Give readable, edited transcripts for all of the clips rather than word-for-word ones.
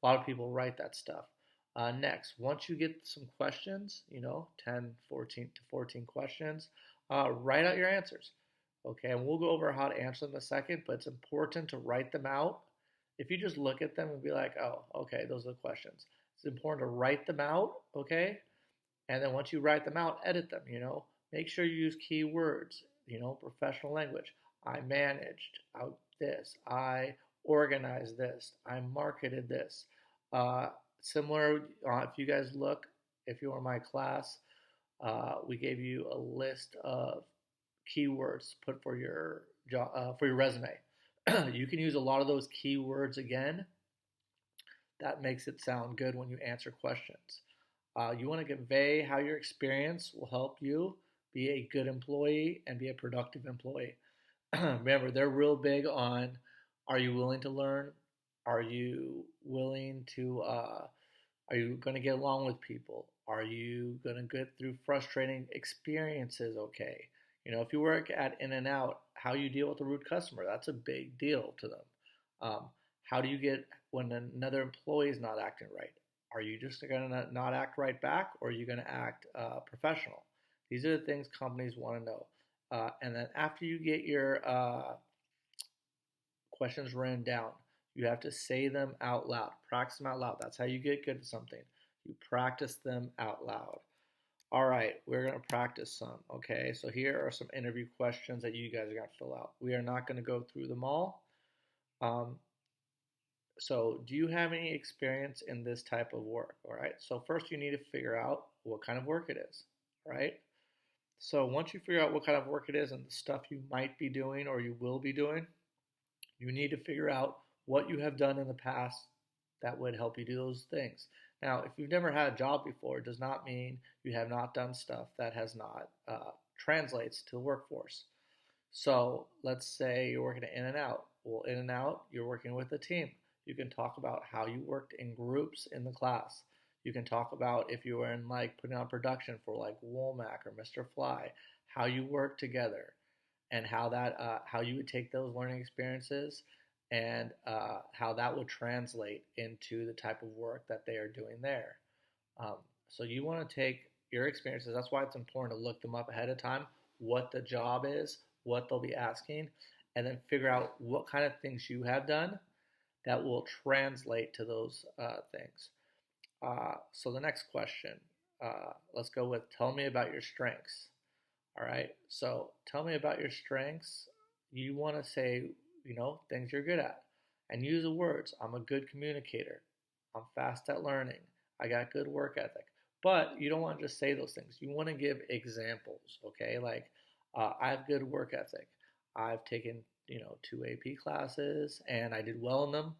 A lot of people write that stuff. Next, once you get some questions, 10, 14 to 14 questions, write out your answers. Okay, and we'll go over how to answer them in a second, but it's important to write them out. If you just look at them and be like, oh, okay, those are the questions. It's important to write them out, okay? And then once you write them out, edit them, Make sure you use keywords, professional language. I managed out this. I organized this. I marketed this. Similar, if you guys look, if you were in my class, we gave you a list of keywords to put for your resume. You can use a lot of those keywords again. That makes it sound good when you answer questions. You want to convey how your experience will help you be a good employee and be a productive employee. Remember, they're real big on, are you willing to learn? Are you willing to, are you going to get along with people? Are you going to get through frustrating experiences okay? If you work at In-N-Out, how you deal with a rude customer, that's a big deal to them. How do you get when another employee is not acting right? Are you just going to not act right back, or are you going to act professional? These are the things companies want to know. And then after you get your questions written down, you have to say them out loud. Practice them out loud. That's how you get good at something. You practice them out loud. All right, we're going to practice some, okay? So here are some interview questions that you guys are going to fill out. We are not going to go through them all. So do you have any experience in this type of work? All right, so first you need to figure out what kind of work it is, all right? So once you figure out what kind of work it is and the stuff you might be doing or you will be doing, you need to figure out what you have done in the past that would help you do those things. Now, if you've never had a job before, it does not mean you have not done stuff that has not translates to the workforce. So let's say you're working at In-N-Out. Well, In-N-Out, you're working with a team. You can talk about how you worked in groups in the class. You can talk about if you were in putting on production for Womack or Mr. Fly, how you work together, and how you would take those learning experiences and how that would translate into the type of work that they are doing there. So you want to take your experiences. That's why it's important to look them up ahead of time, what the job is, what they'll be asking, and then figure out what kind of things you have done that will translate to those things. So the next question, let's go with tell me about your strengths. All right, so tell me about your strengths. You want to say, things you're good at. And use the words, I'm a good communicator. I'm fast at learning. I got good work ethic. But you don't want to just say those things. You want to give examples, okay? I have good work ethic. I've taken, 2 AP classes and I did well in them.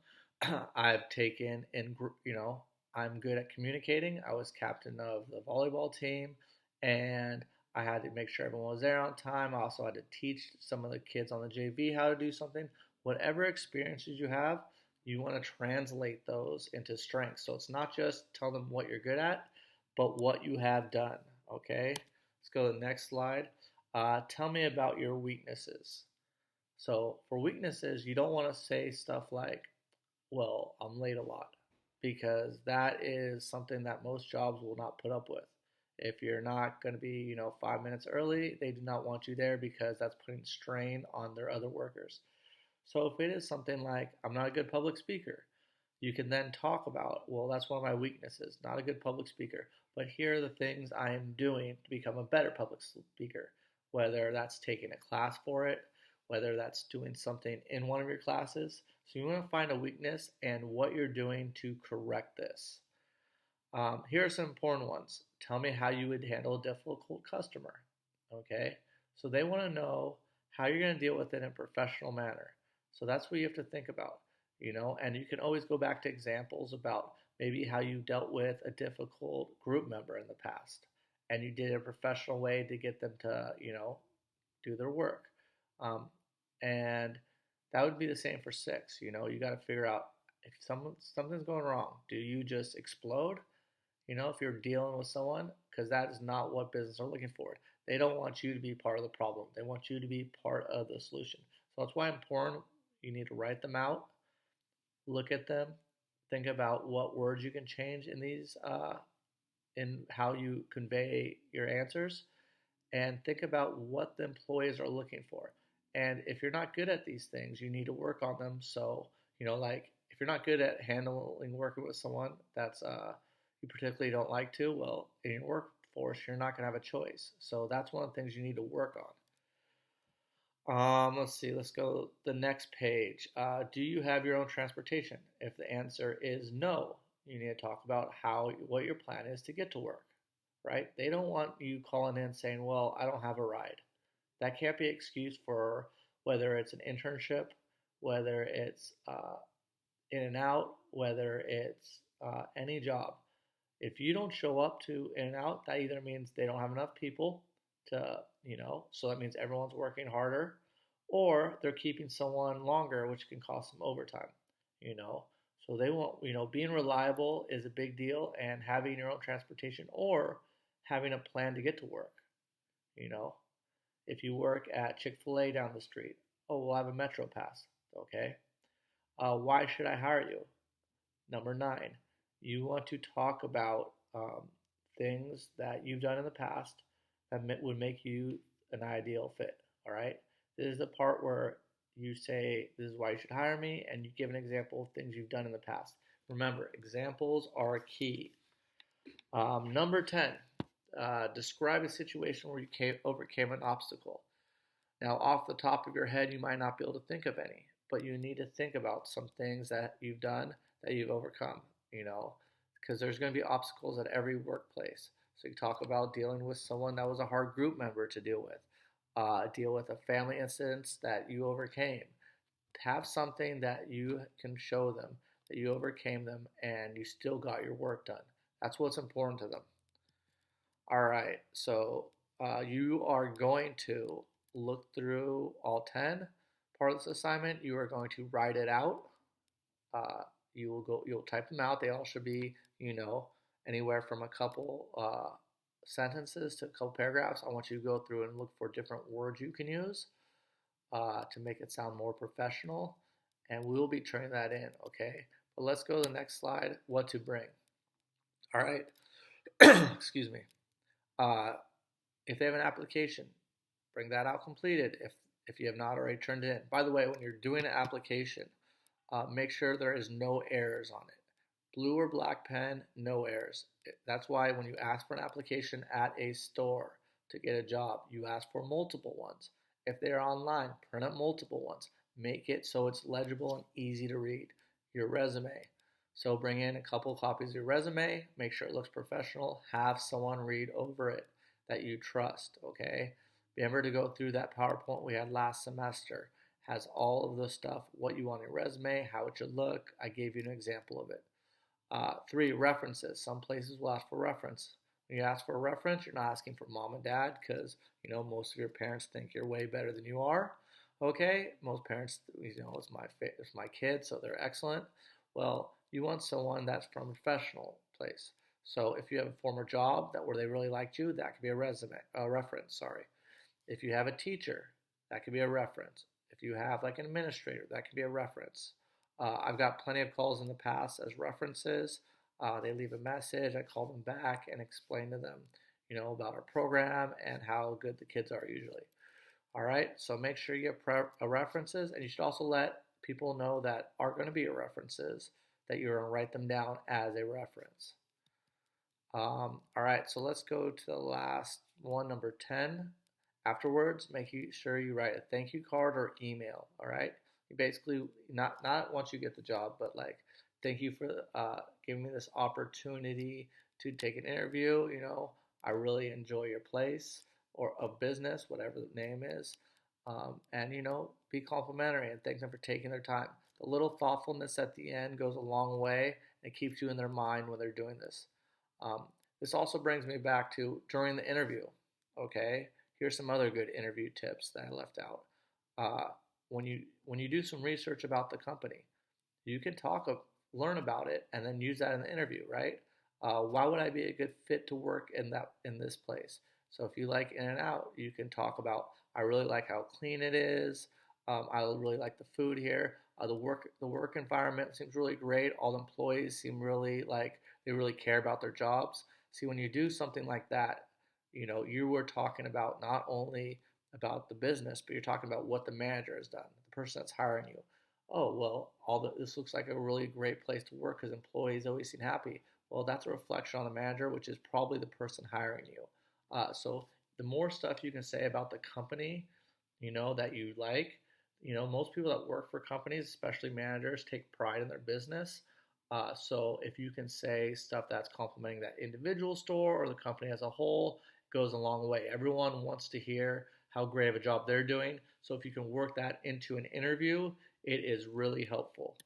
I've taken I'm good at communicating. I was captain of the volleyball team and I had to make sure everyone was there on time. I also had to teach some of the kids on the JV how to do something. Whatever experiences you have, you want to translate those into strengths. So it's not just tell them what you're good at, but what you have done, okay? Let's go to the next slide. Tell me about your weaknesses. So for weaknesses, you don't want to say stuff like, well, I'm late a lot, because that is something that most jobs will not put up with. If you're not going to be, 5 minutes early, they do not want you there because that's putting strain on their other workers. So if it is something like, I'm not a good public speaker, you can then talk about, well, that's one of my weaknesses, not a good public speaker, but here are the things I am doing to become a better public speaker, whether that's taking a class for it, whether that's doing something in one of your classes. So you want to find a weakness and what you're doing to correct this. Here are some important ones. Tell me how you would handle a difficult customer. Okay, so they want to know how you're going to deal with it in a professional manner. So that's what you have to think about, and you can always go back to examples about maybe how you dealt with a difficult group member in the past and you did it a professional way to get them to, do their work. And that would be the same for 6. You got to figure out if something's going wrong. Do you just explode? If you're dealing with someone, because that is not what business are looking for. They don't want you to be part of the problem. They want you to be part of the solution. So that's why it's important. You need to write them out, look at them, Think about what words you can change in these, in how you convey your answers, and think about what the employees are looking for. And if you're not good at these things, you need to work on them. So, like if you're not good at handling working with someone that's you particularly don't like to, well, in your workforce, you're not going to have a choice. So that's one of the things you need to work on. Let's see. Let's go the next page. Do you have your own transportation? If the answer is no, you need to talk about what your plan is to get to work. Right? They don't want you calling in saying, "Well, I don't have a ride." That can't be an excuse for whether it's an internship, whether it's in and out, whether it's any job. If you don't show up to in and out, that either means they don't have enough people to, so that means everyone's working harder, or they're keeping someone longer, which can cost them overtime, you know. So they want, being reliable is a big deal, and having your own transportation or having a plan to get to work, you know. If you work at Chick-fil-A down the street, oh, we'll have a Metro Pass, okay. Why should I hire you? Number 9, you want to talk about things that you've done in the past that would make you an ideal fit. All right. This is the part where you say, "This is why you should hire me," and you give an example of things you've done in the past. Remember, examples are key. Number 10, describe a situation where you overcame an obstacle. Now, off the top of your head, you might not be able to think of any, but you need to think about some things that you've done that you've overcome, because there's going to be obstacles at every workplace. So you talk about dealing with someone that was a hard group member to deal with, deal with a family incident that you overcame. Have something that you can show them that you overcame them and you still got your work done. That's what's important to them. All right, so you are going to look through all 10 part of this assignment. You are going to write it out. You'll type them out. They all should be, anywhere from a couple sentences to a couple paragraphs. I want you to go through and look for different words you can use to make it sound more professional, and we'll be turning that in, okay? But let's go to the next slide, what to bring. All right, excuse me. If they have an application, bring that out completed if you have not already turned it in. By the way, when you're doing an application, make sure there is no errors on it. Blue or black pen, no errors. That's why when you ask for an application at a store to get a job, you ask for multiple ones. If they're online, print up multiple ones. Make it so it's legible and easy to read. Your resume. So bring in a couple copies of your resume, make sure it looks professional, have someone read over it that you trust, okay? Remember to go through that PowerPoint we had last semester. Has all of the stuff, what you want in your resume, how it should look. I gave you an example of it. 3, references. Some places will ask for reference. When you ask for a reference, you're not asking for mom and dad because, most of your parents think you're way better than you are. Okay? Most parents, it's my kid, so they're excellent. Well, you want someone that's from a professional place. So if you have a former job where they really liked you, that could be a reference. If you have a teacher, that could be a reference. If you have like an administrator, that could be a reference. I've got plenty of calls in the past as references. They leave a message, I call them back and explain to them, about our program and how good the kids are usually. All right, so make sure you have references, and you should also let people know that are going to be your references, that you're going to write them down as a reference. All right, so let's go to the last one, number 10. Afterwards, make sure you write a thank you card or email, all right? You basically, not once you get the job, but like, thank you for giving me this opportunity to take an interview. I really enjoy your place or a business, whatever the name is. And, be complimentary and thank them for taking their time. The little thoughtfulness at the end goes a long way and keeps you in their mind when they're doing this. This also brings me back to during the interview, okay? Here's some other good interview tips that I left out. When you do some research about the company, you can learn about it, and then use that in the interview, right? Why would I be a good fit to work in this place? So if you like In-N-Out, you can talk about, I really like how clean it is. I really like the food here. The work environment seems really great. All the employees seem really like they really care about their jobs. See, when you do something like that, you were talking about not only about the business, but you're talking about what the manager has done, the person that's hiring you. Oh, well, this looks like a really great place to work because employees always seem happy. Well, that's a reflection on the manager, which is probably the person hiring you. So the more stuff you can say about the company, that you like, most people that work for companies, especially managers, take pride in their business. So if you can say stuff that's complimenting that individual store or the company as a whole, it goes a long way. Everyone wants to hear how great of a job they're doing. So if you can work that into an interview, it is really helpful.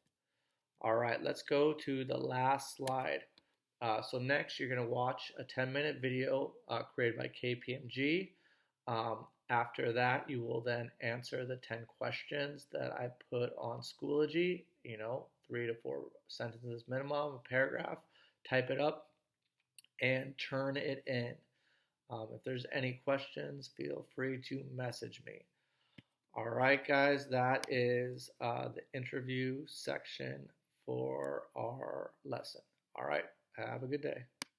All right, let's go to the last slide. So next, you're going to watch a 10-minute video created by KPMG. After that, you will then answer the 10 questions that I put on Schoology, 3 to 4 sentences minimum, a paragraph. Type it up and turn it in. If there's any questions, feel free to message me. All right, guys, that is the interview section for our lesson. All right, have a good day.